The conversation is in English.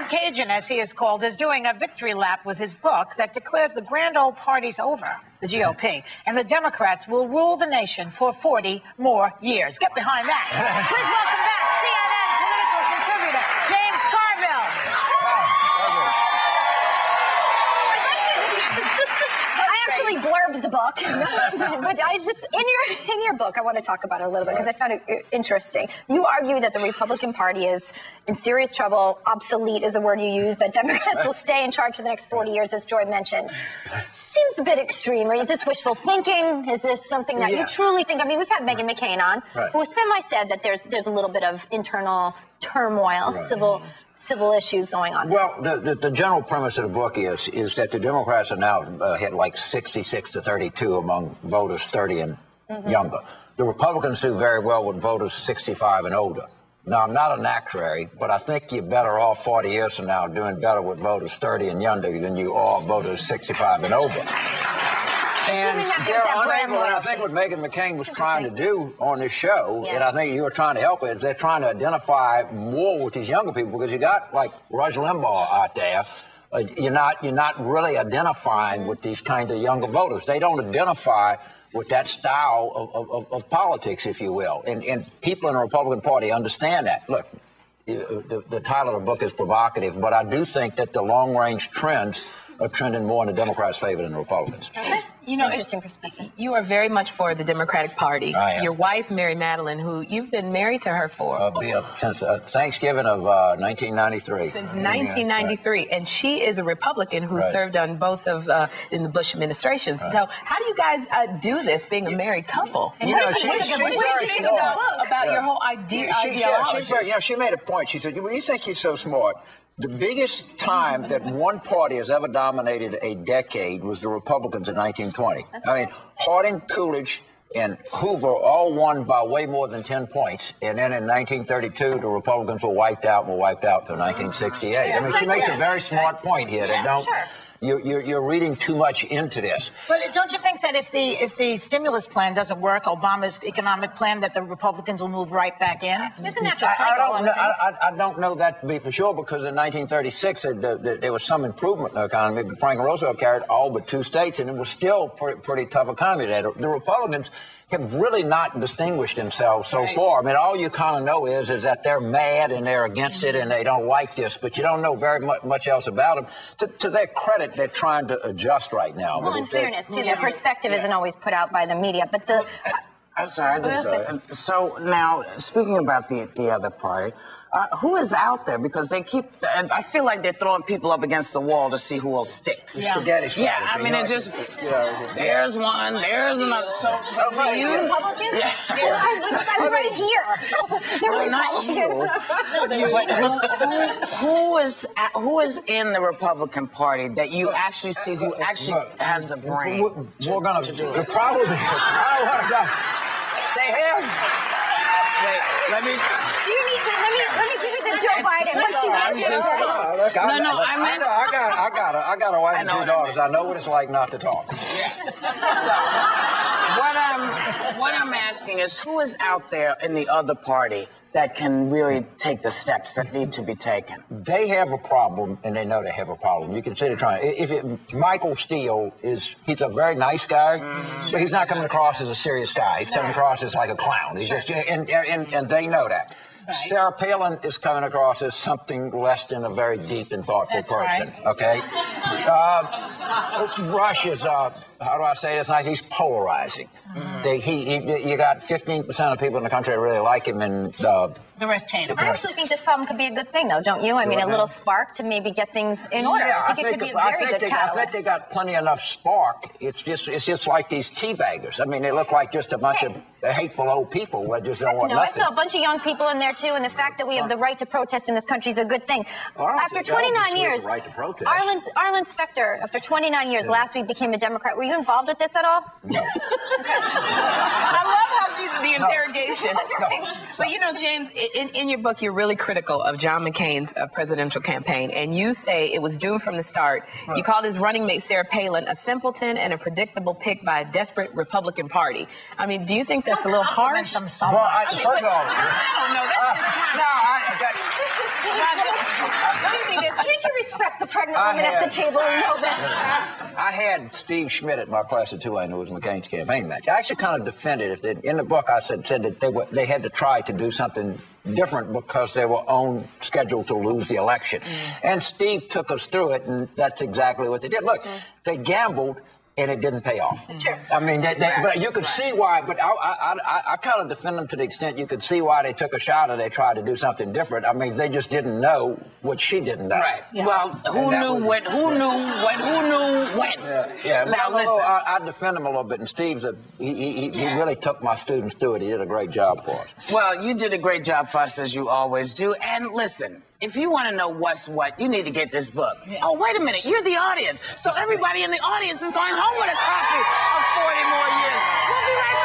Cajun, as he is called, is doing a victory lap with his book that declares the grand old party's over, the GOP, and the Democrats will rule the nation for 40 more years. Get behind that. Please welcome back CNN political contributor James Carville. I actually blurbed the book, but I just in your book I want to talk about it a little bit because I found it interesting. You argue that the Republican Party is in serious trouble. Obsolete is a word you use. That Democrats will stay in charge for the next 40 years, as Joy mentioned. Seems a bit extreme. Is this wishful thinking? Is this something that you truly think? I mean, we've had Meghan McCain on, who said that there's a little bit of internal turmoil, civil issues going on. Well, the general premise of the book is that the Democrats are now hit like 66 to 32 among voters 30 and younger. The Republicans do very well with voters 65 and older. Now, I'm not an actuary, but I think you're better off 40 years from now doing better with voters 30 and younger than you are voters 65 and over. And they're unable, and I think what Meghan McCain was trying to do on this show, and I think you were trying to help with, is they're trying to identify more with these younger people, because you got like Rush Limbaugh out there. You're not really identifying with these kind of younger voters. They don't identify with that style of politics, if you will. And people in the Republican Party understand that. Look, the title of the book is provocative, but I do think that the long-range trends are trending more in the Democrats' favor than the Republicans. You know, interesting perspective. You are very much for the Democratic Party. I am. Your wife, Mary Madeline, who you've been married to her for since Thanksgiving of 1993. Since 1993, and she is a Republican who served on both of in the Bush administration. So, how do you guys do this, being a married couple? And You know, what do you think about your whole ideology? She made a point. She said, "Well, you think you're so smart." The biggest time that one party has ever dominated a decade was the Republicans in 1920. I mean, Harding, Coolidge, and Hoover all won by way more than 10 points. And then in 1932, the Republicans were wiped out until 1968. I mean, she makes a very smart point here. You're reading too much into this. But don't you think that if the stimulus plan doesn't work, Obama's economic plan, that the Republicans will move right back in? There's a natural cycle. I don't know that to be for sure, because in 1936 there was some improvement in the economy, but Franklin Roosevelt carried all but 2 states, and it was still pretty tough economy there. The Republicans have really not distinguished themselves so far. I mean, all you kind of know is that they're mad and they're against it and they don't like this, but you don't know very much else about them. To their credit, they're trying to adjust right now. Well, in fairness, too, their perspective isn't always put out by the media, but the... I'm sorry, so now, speaking about the other party, who is out there? Because they keep, and I feel like they're throwing people up against the wall to see who will stick. Spaghetti strategy. Yeah, I mean, it just, there's one, there's another. So, do you? Republicans? I'm right here. They're Republicans. Who is in the Republican Party that you actually see who actually has a brain? We're going to do it. The problem is, they have. Wait, let me give it to Joe Biden. What she wants. I got a wife and 2 daughters. I know what it's like not to talk. So, what I'm asking is, who is out there in the other party that can really take the steps that need to be taken? They have a problem, and they know they have a problem. You can see they're trying. Michael Steele he's a very nice guy, but he's not coming across as a serious guy. He's coming across as like a clown. He's just, and they know that. Sarah Palin is coming across as something less than a very deep and thoughtful person. Okay. Rush is how do I say this nice? He's polarizing. You got 15% of people in the country that really like him, and The rest hate him. I actually think this problem could be a good thing, though, don't you? I mean, a little spark to maybe get things in order. Yeah, I think it could be a very good catalyst. I think they got plenty enough spark. It's just like these teabaggers. I mean, they look like just a bunch of hateful old people that just don't want nothing. I saw a bunch of young people in there, too, and the fact that we have the right to protest in this country is a good thing. After 29 years, the right to protest. Arlen Specter, after 29 years, last week became a Democrat. Were you involved with this at all? No. I love how she's the interrogation. No. But, you know, James, in your book, you're really critical of John McCain's presidential campaign, and you say it was doomed from the start. You called his running mate, Sarah Palin, a simpleton and a predictable pick by a desperate Republican Party. I mean, do you think that's a little harsh? Well, first of all, I don't know. This is kind of... What do you think Can't you respect the pregnant woman at the table a little bit? I had Steve Schmidt at my class at Tulane, who was McCain's campaign manager. I actually kind of defended it. In the book, I said that they had to try to do something different because they were scheduled to lose the election. And Steve took us through it, and that's exactly what they did. Look, they gambled, and it didn't pay off. Sure. I mean, but you could see why. But I kind of defend them to the extent you could see why they took a shot and they tried to do something different. I mean, they just didn't know what she didn't know. Right. Yeah. Well, who knew when? Yeah. Now listen. I defend him a little bit, and Steve's he really took my students through it. He did a great job for us. Well, you did a great job for us, as you always do. And listen, if you want to know what's what, you need to get this book. Oh, wait a minute. You're the audience. So everybody in the audience is going home with a copy of 40 More Years. We'll be right back.